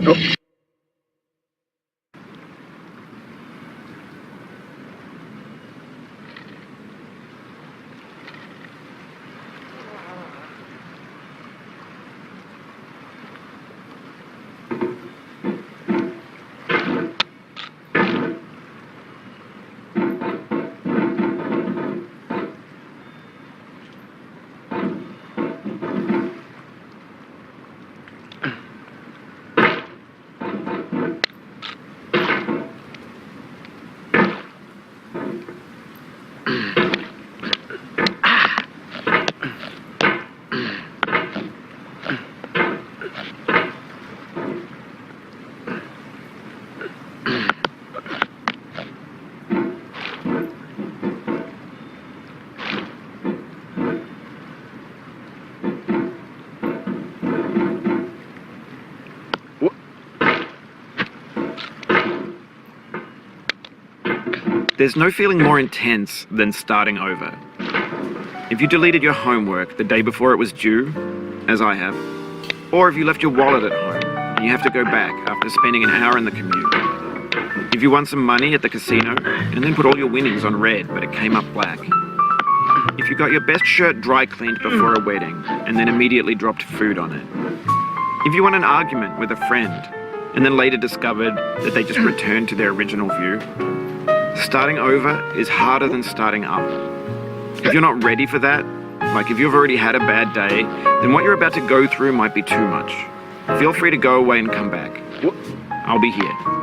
Oh. There's no feeling more intense than starting over. If you deleted your homework the day before it was due, as I have, or if you left your wallet at home and you have to go back after spending an hour in the commute. If you won some money at the casino and then put all your winnings on red but it came up black. If you got your best shirt dry cleaned before a wedding and then immediately dropped food on it. If you won an argument with a friend and then later discovered that they just returned to their original view. Starting over is harder than starting up. If you're not ready for that, like if you've already had a bad day, then what you're about to go through might be too much. Feel free to go away and come back. I'll be here.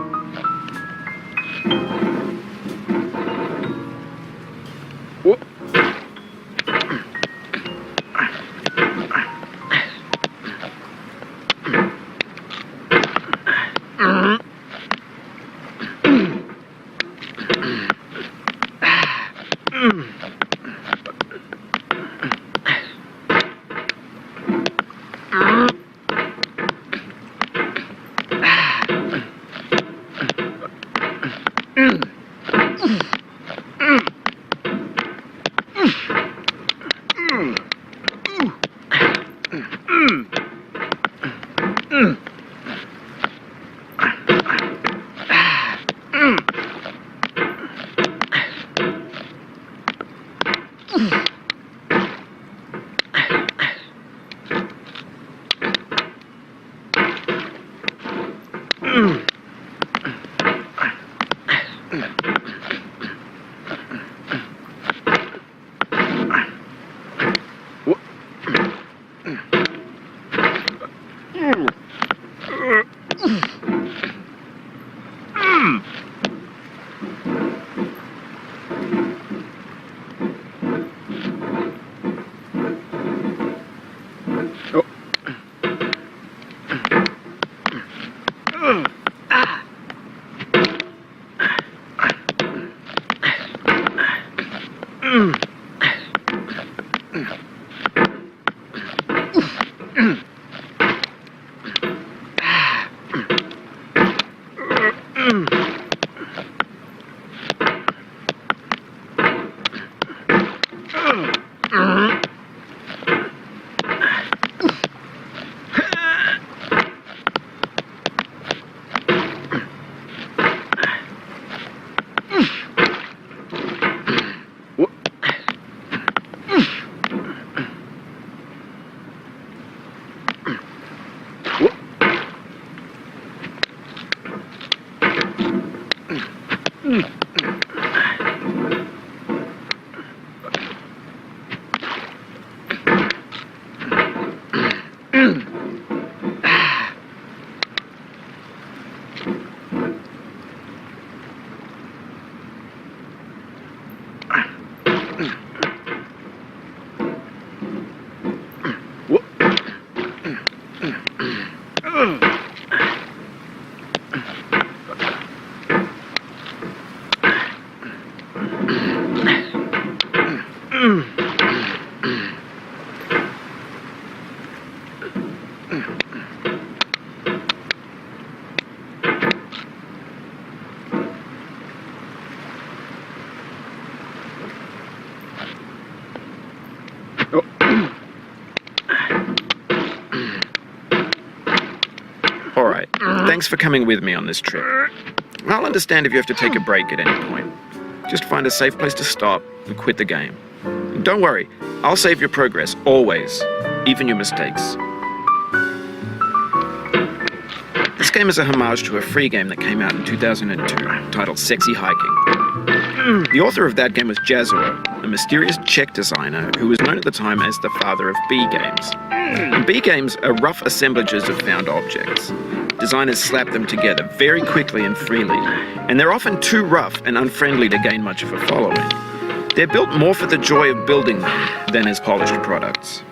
Thanks for coming with me on this trip. I'll understand if you have to take a break at any point. Just find a safe place to stop and quit the game. And don't worry, I'll save your progress, always, even your mistakes. This game is a homage to a free game that came out in 2002, titled Sexy Hiking. The author of that game was Jazzuo, a mysterious Czech designer who was known at the time as the father of B games. And B games are rough assemblages of found objects. Designers slap them together very quickly and freely, and they're often too rough and unfriendly to gain much of a following. They're built more for the joy of building them than as polished products.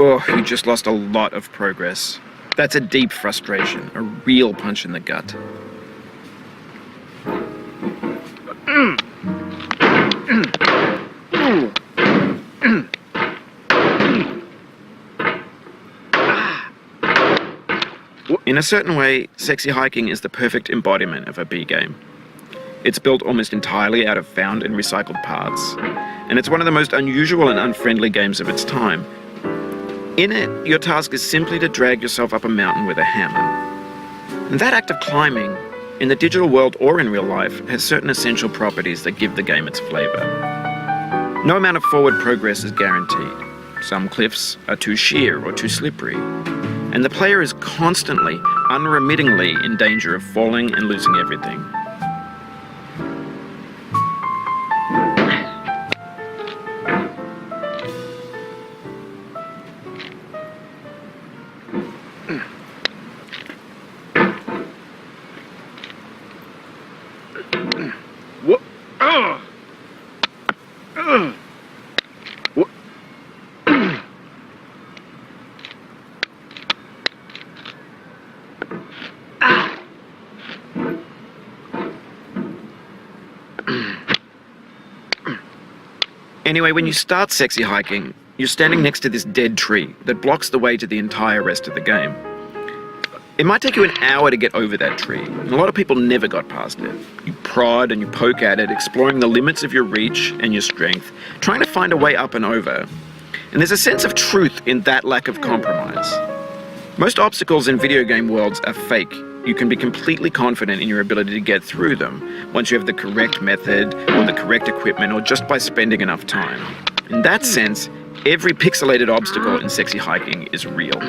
Oh, you just lost a lot of progress. That's a deep frustration, a real punch in the gut. In a certain way, Sexy Hiking is the perfect embodiment of a B game. It's built almost entirely out of found and recycled parts, and it's one of the most unusual and unfriendly games of its time. In it, your task is simply to drag yourself up a mountain with a hammer. And that act of climbing, in the digital world or in real life, has certain essential properties that give the game its flavor. No amount of forward progress is guaranteed. Some cliffs are too sheer or too slippery, and the player is constantly, unremittingly in danger of falling and losing everything. Anyway, when you start Sexy Hiking, you're standing next to this dead tree that blocks the way to the entire rest of the game. It might take you an hour to get over that tree, and a lot of people never got past it. You prod and you poke at it, exploring the limits of your reach and your strength, trying to find a way up and over. And there's a sense of truth in that lack of compromise. Most obstacles in video game worlds are fake. You can be completely confident in your ability to get through them once you have the correct method or the correct equipment or just by spending enough time. In that sense, every pixelated obstacle in Sexy Hiking is real.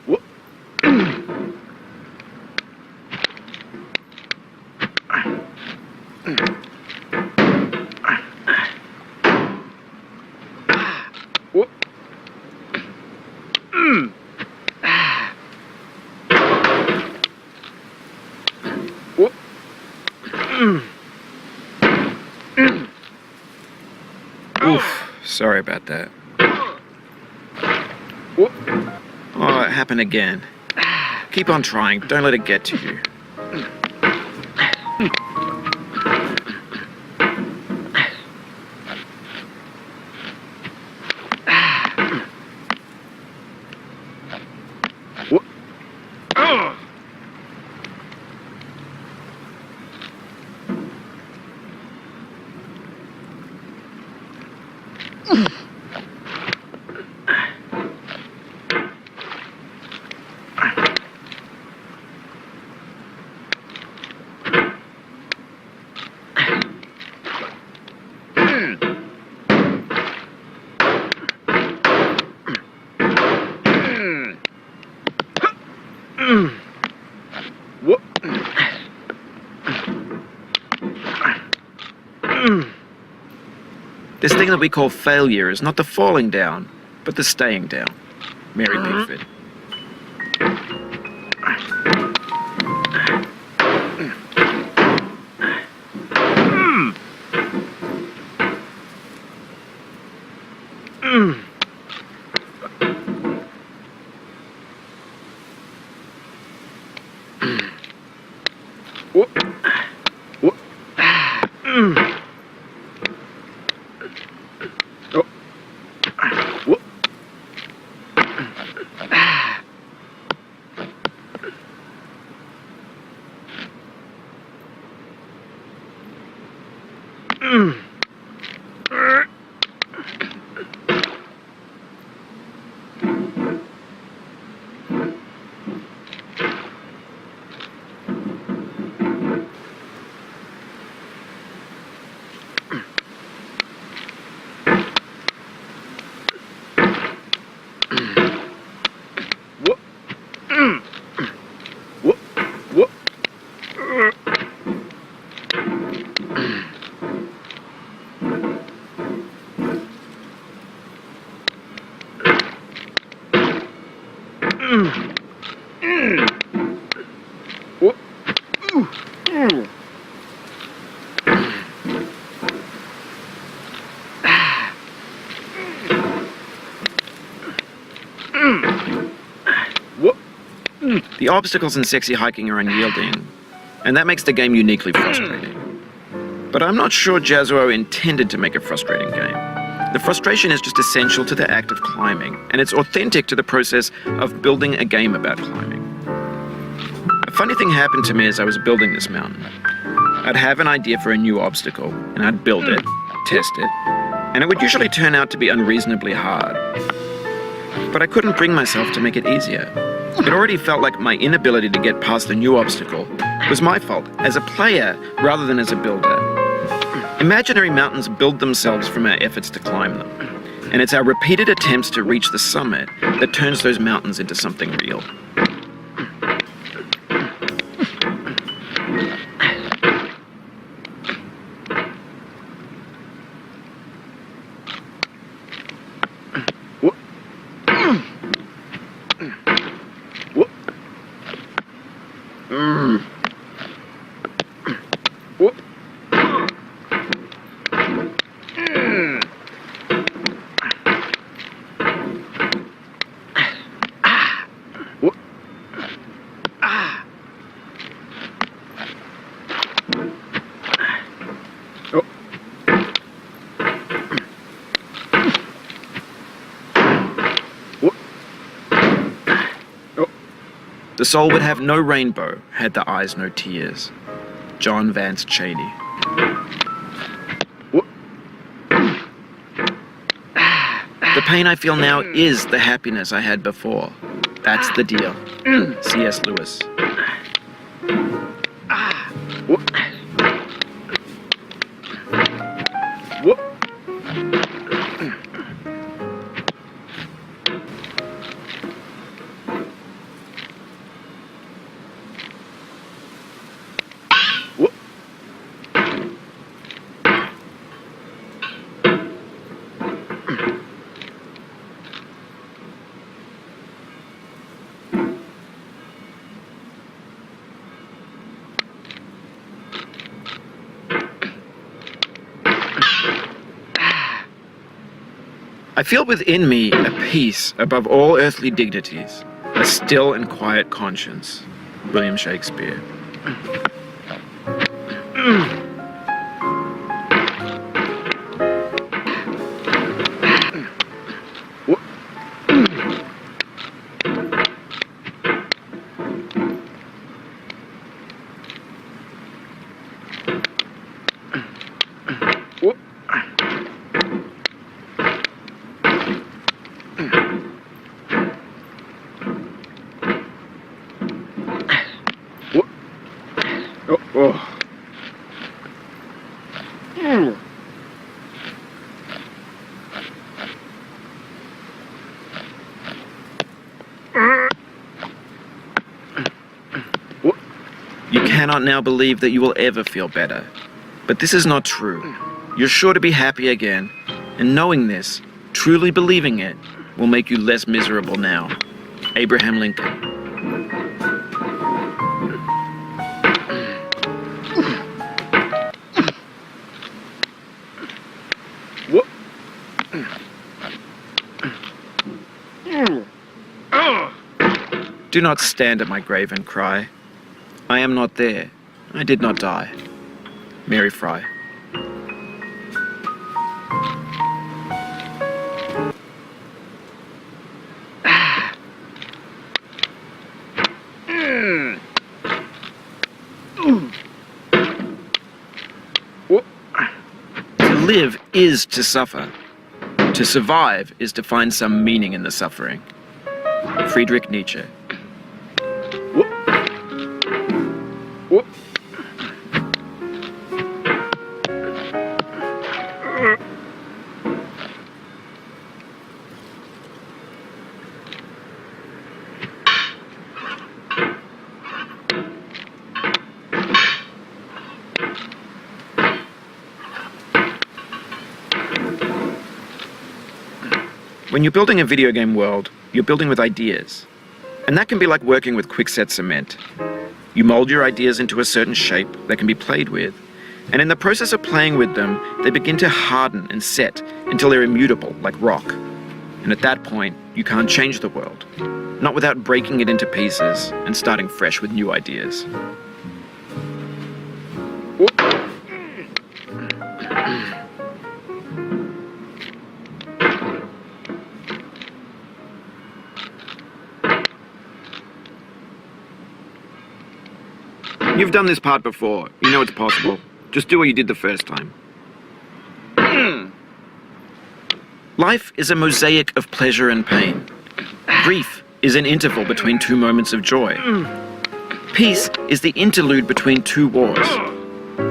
Whoop. Oof, sorry about that. Oh, it happened again. Keep on trying, don't let it get to you. This thing that we call failure is not the falling down, but the staying down. Mary Pickford. The obstacles in sexy hiking are unyielding, and that makes the game uniquely frustrating. But I'm not sure Jazzuo intended to make a frustrating game. The frustration is just essential to the act of climbing, and it's authentic to the process of building a game about climbing. A funny thing happened to me as I was building this mountain. I'd have an idea for a new obstacle, and I'd build it, test it, and it would usually turn out to be unreasonably hard. But I couldn't bring myself to make it easier. It already felt like my inability to get past the new obstacle was my fault as a player rather than as a builder. Imaginary mountains build themselves from our efforts to climb them, and it's our repeated attempts to reach the summit that turns those mountains into something real. The soul would have no rainbow, had the eyes no tears. John Vance Cheney. The pain I feel now is the happiness I had before. That's the deal. C.S. Lewis. I feel within me a peace above all earthly dignities, a still and quiet conscience. William Shakespeare. You cannot now believe that you will ever feel better. But this is not true. You're sure to be happy again, and knowing this, truly believing it, will make you less miserable now. Abraham Lincoln. Do not stand at my grave and cry. I am not there. I did not die. Mary Fry. To live is to suffer. To survive is to find some meaning in the suffering. Friedrich Nietzsche. When you're building a video game world, you're building with ideas. And that can be like working with quickset cement. You mold your ideas into a certain shape that can be played with, and in the process of playing with them, they begin to harden and set until they're immutable, like rock. And at that point, you can't change the world, not without breaking it into pieces and starting fresh with new ideas. You've done this part before. You know it's possible. Just do what you did the first time. Life is a mosaic of pleasure and pain. Grief is an interval between two moments of joy. Peace is the interlude between two wars.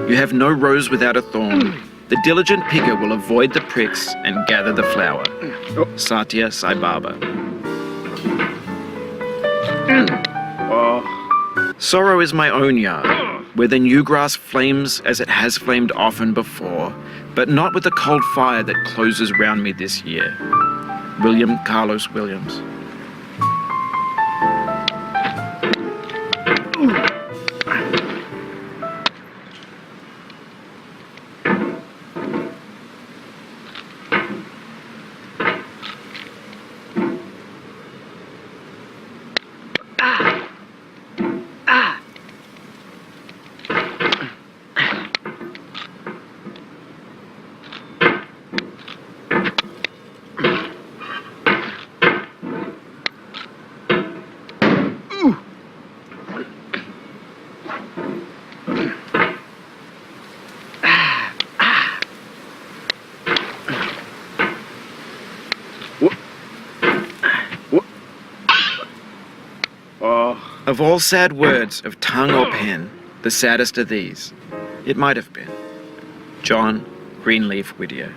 You have no rose without a thorn. The diligent picker will avoid the pricks and gather the flower. Satya Sai Baba. Sorrow is my own yard, where the new grass flames as it has flamed often before, but not with the cold fire that closes round me this year. William Carlos Williams. Of all sad words of tongue or pen, the saddest are these. It might have been. John Greenleaf Whittier.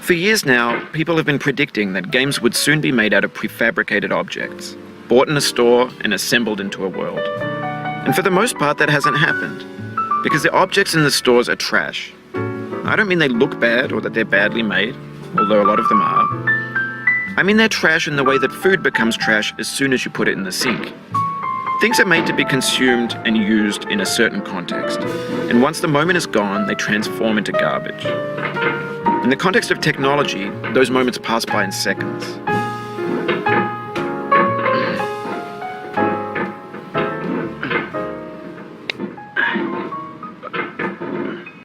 For years now, people have been predicting that games would soon be made out of prefabricated objects, bought in a store and assembled into a world. And for the most part, that hasn't happened, because the objects in the stores are trash. I don't mean they look bad or that they're badly made, although a lot of them are. I mean they're trash in the way that food becomes trash as soon as you put it in the sink. Things are made to be consumed and used in a certain context, and once the moment is gone, they transform into garbage. In the context of technology, those moments pass by in seconds.